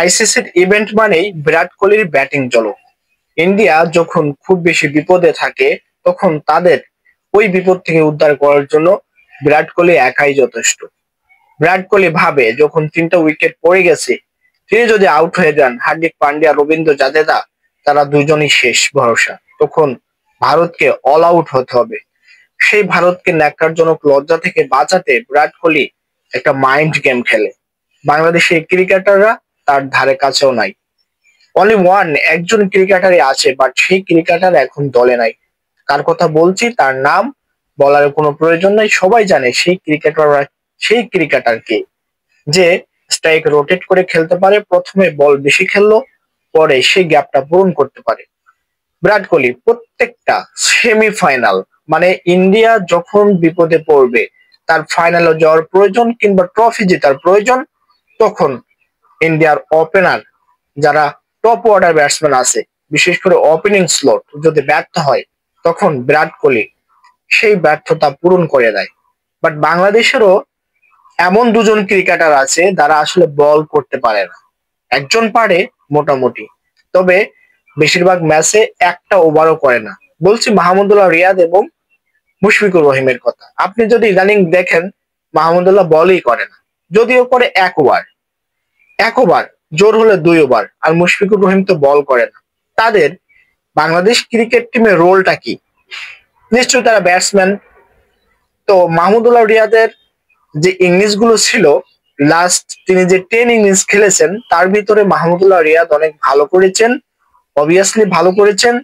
আইসিসির ইভেন্ট মানেই বিরাট কোহলির ব্যাটিং ঝলক। ইন্ডিয়া যখন খুব বেশি বিপদে থাকে তখন তাদের ওই বিপদ থেকে উদ্ধার করার জন্য বিরাট কোহলি একাই যথেষ্ট। বিরাট কোহলি ভাবে যখন 3টা উইকেট পড়ে গেছে, তিনি যদি আউট হয়ে যান, হার্দিক পান্ডিয়া, রবীন্দ্র জাদেজা তারা দুজনই শেষ ভরসা। তখন ভারতকে অল আউট হতে হবে। সেই ভারতকে ন্যাক্কারজনক লজ্জা থেকে বাঁচাতে বিরাট কোহলি একটা মাইন্ড গেম খেলে। বাংলাদেশের ক্রিকেটাররা তার ধারে কাছেও নাই। অনলি একজন ক্রিকেটারই আছে, বাট সেই ক্রিকেটার এখন দলে নাই। কার কথা বলছি তার নাম বলার কোনো প্রয়োজন নাই, সবাই জানে সেই ক্রিকেটার কে, যে স্ট্রাইক রোটেট করে খেলতে পারে, প্রথমে বল বেশি খেললো, পরে সেই গ্যাপটা পূরণ করতে পারে। বিরাট কোহলি প্রত্যেকটা সেমিফাইনাল, মানে ইন্ডিয়া যখন বিপদে পড়বে, তার ফাইনালে যাওয়ার প্রয়োজন কিংবা ট্রফি জেতার প্রয়োজন, তখন ইন্ডিয়ার ওপেনার যারা টপ অর্ডার ব্যাটসম্যান আছে, বিশেষ করে ওপেনিং স্লট যদি ব্যর্থ হয়, তখন বিরাট কোহলি সেই ব্যর্থতা পূরণ করে দেয়। বাট বাংলাদেশেরও এমন দুজন ক্রিকেটার আছে যারা আসলে বল করতে পারে না। একজন পারে মোটামুটি, তবে বেশিরভাগ ম্যাচে একটা ওভারও করে না। বলছি মাহমুদুল্লাহ রিয়াদ এবং মুশফিকুর রহিমের কথা। আপনি যদি ইদানিং দেখেন, মাহমুদুল্লাহ বলই করে না, যদিও করে এক ওভার, জোর হলে 2 ওভার, আর মুশফিকুর রহিম তো বল করে না। তাদের বাংলাদেশ ক্রিকেট টিমের রোলটা কি? নিশ্চয়ই তারা ব্যাটসম্যান। তো মাহমুদুল্লাহ রিয়াদের যে ইনিংস গুলো ছিল, লাস্ট তিনি যে 10 ইনিংস খেলেছেন, তার ভিতরে মাহমুদুল্লাহ রিয়াদ অনেক ভালো করেছেন। অবভিয়াসলি ভালো করেছেন,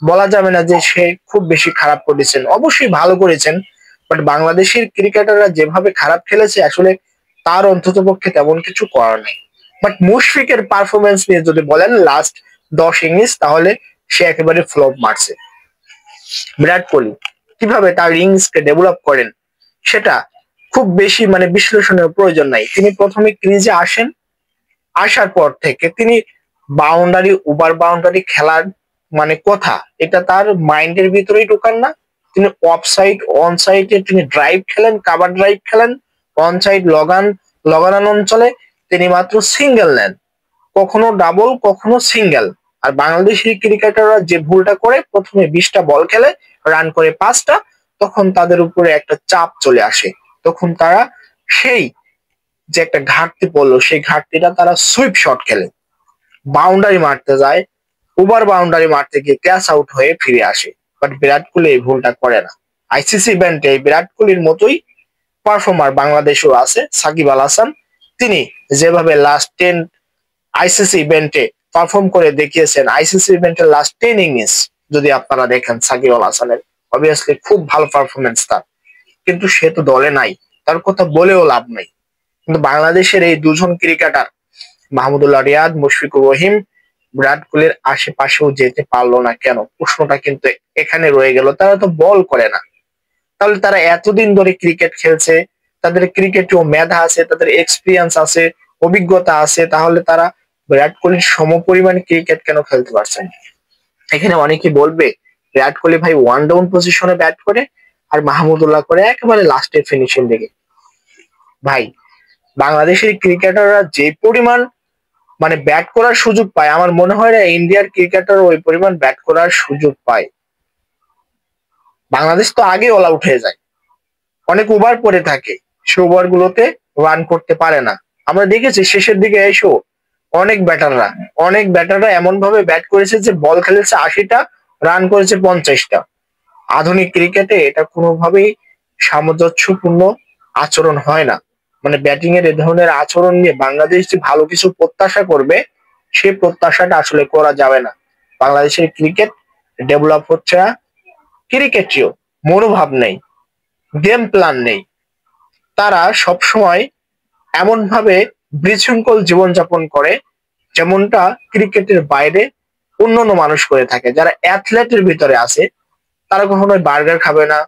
বলা যাবে না যে সে খুব বেশি খারাপ করেছেন, অবশ্যই ভালো করেছেন। বাট বাংলাদেশের ক্রিকেটাররা যেভাবে খারাপ খেলেছে, আসলে তার অন্ততপক্ষে তেমন কিছু করার নেই। বাট মুশফিকের পারফরমেন্স নিয়ে যদি বলেন লাস্ট 10 ইনিংস, তাহলে সে একেবারে ফ্লপ মারছে। বিরাট কোহলি কিভাবে তার ইনিংসকে ডেভেলপ করেন, সেটা খুব বেশি বিশ্লেষণের প্রয়োজন নাই। তিনি প্রথমে ক্রিজে আসেন, আসার পর থেকে তিনি বাউন্ডারি ওভার বাউন্ডারি খেলার কথা, এটা তার মাইন্ডের ভিতরেই ঢোকান না। তিনি অফ সাইড অন সাইডে তিনি ড্রাইভ খেলেন, কাভার ড্রাইভ খেলেন, অন সাইড লগান অঞ্চলে তিনি মাত্র সিঙ্গেল নেন, কখনো ডাবল কখনো সিঙ্গেল। আর বাংলাদেশের ক্রিকেটাররা যে ভুলটা করে, প্রথমে 20টা বল খেলে, রান করে 5টা, তখন তাদের উপরে একটা চাপ চলে আসে। তখন তারা সেই যে একটা ঘাটতি পড়লো, সেই ঘাটতিটা তারা সুইপ শট খেলে, বাউন্ডারি মারতে যায়, ওভার বাউন্ডারি মারতে গিয়ে ক্যাচ আউট হয়ে ফিরে আসে। বাট বিরাট কোহলি এই ভুলটা করে না। আইসিসি ইভেন্টে বিরাট কোহলির মতোই পারফর্মার বাংলাদেশেও আছে, সাকিব আল হাসান। তিনি যেভাবে লাস্ট 10 আইসিসি ইভেন্টে পারফর্ম করে দেখিয়েছেন, আইসিসি ইভেন্টের লাস্ট 10 ইনিংস যদি আপনারা দেখেন সাকিব আল হাসানের, অবভিয়াসলি খুব ভালো পারফরমেন্স তার। কিন্তু সে তো দলে নাই, তার কথা বলেও লাভ নাই। কিন্তু বাংলাদেশের এই দুজন ক্রিকেটার, মাহমুদুল্লাহ রিয়াদ, মুশফিকুর রহিম, বিরাট কোহলির আশেপাশেও যেতে পারলো না কেন? প্রশ্নটা কিন্তু এখানে রয়ে গেল। তারা তো বল করে না, তাহলে তারা এতদিন ধরে ক্রিকেট খেলছে, তাদের ক্রিকেটেও মেধা আছে, তাদের এক্সপিরিয়েন্স আছে, অভিজ্ঞতা আছে, তাহলে তারা বিরাট কোহলির সমপরিমাণ ক্রিকেট কেন খেলতে পারছেন? এখানে অনেকে বলবে বিরাট কোহলি ভাই ওয়ান ডাউন পজিশনে ব্যাট করে, আর মাহমুদুল্লাহ করে একেবারে লাস্টের ফিনিশিং দিকে। ভাই, বাংলাদেশের ক্রিকেটাররা যে পরিমাণ ব্যাট করার সুযোগ পায়, আমার মনে হয় না ইন্ডিয়ার ক্রিকেটার ওই পরিমাণ ব্যাট করার সুযোগ পায়। বাংলাদেশ তো আগে অল আউট হয়ে যায়, অনেক ওভার পড়ে থাকে, সে ওভার গুলোতে রান করতে পারে না। আমরা দেখেছি শেষের দিকে এসো অনেক ব্যাটাররা এমন ভাবে ব্যাট করেছে যে বল খেলেছে 80টা, রান করেছে 50টা। আধুনিক ক্রিকেটে এটা কোনোভাবেই সামঞ্জস্যপূর্ণ আচরণ হয় না। ব্যাটিং এর এ ধরনের আচরণ নিয়ে বাংলাদেশ যে ভালো কিছু প্রত্যাশা করবে, সে প্রত্যাশাটা আসলে করা যাবে না। বাংলাদেশের ক্রিকেট ডেভেলপ হচ্ছে না, ক্রিকেটীয় মনোভাব নেই, গেম প্ল্যান নেই। তারা সবসময় এমন ভাবে বিশৃঙ্খল জীবনযাপন করে, যেমনটা ক্রিকেটের বাইরে অন্যান্য মানুষ করে থাকে। যারা অ্যাথলেটের ভিতরে আছে, তারা কখনো বার্গার খাবে না,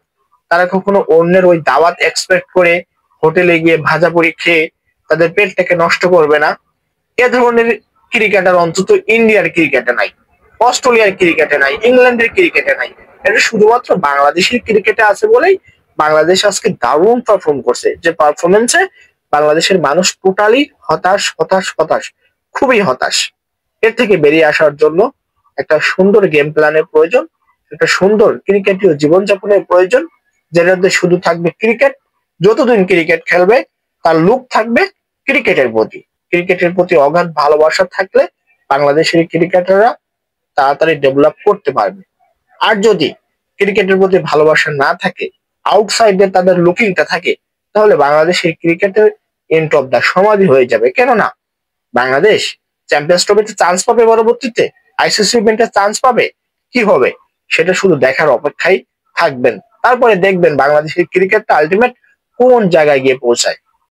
তারা কখনো অন্যের ওই দাওয়াত এক্সপেক্ট করে হোটেলে গিয়ে ভাজাপুরি খেয়ে তাদের পেটটাকে নষ্ট করবে না। এ ধরনের ক্রিকেটার অন্তত ইন্ডিয়ার ক্রিকেটে নাই, অস্ট্রেলিয়ার ক্রিকেটে নাই, ইংল্যান্ডের ক্রিকেটে নাই। এটা শুধুমাত্র বাংলাদেশের ক্রিকেটে আছে বলেই বাংলাদেশ আজকে দারুণ পারফর্ম করছে, যে পারফরমেন্সে বাংলাদেশের মানুষ টোটালি হতাশ হতাশ হতাশ। খুবই হতাশ। এর থেকে বেরিয়ে আসার জন্য একটা সুন্দর গেম প্ল্যানের প্রয়োজন, একটা সুন্দর ক্রিকেটীয় জীবনযাপনের প্রয়োজন, যেটাতে শুধু থাকবে ক্রিকেট। যতদিন ক্রিকেট খেলবে তার লুক থাকবে ক্রিকেটের প্রতি। ক্রিকেটের প্রতি অগাধ ভালোবাসা থাকলে বাংলাদেশের ক্রিকেটাররা তাড়াতাড়ি ডেভেলপ করতে পারবে। আর যদি ক্রিকেটের প্রতি ভালোবাসা না থাকে, আউটসাইডে তাদের লুকিংটা থাকে, তাহলে বাংলাদেশের ক্রিকেটের এন্ড অফ দা সমাধি হয়ে যাবে। কেননা বাংলাদেশ চ্যাম্পিয়ন্স ট্রফিতে চান্স পাবে, পরবর্তীতে আইসিসি ইভেন্টে চান্স পাবে, কি হবে সেটা শুধু দেখার অপেক্ষায় থাকবেন। তারপরে দেখবেন বাংলাদেশের ক্রিকেটটা আলটিমেট কোন জায়গায় গিয়ে পৌঁছায়।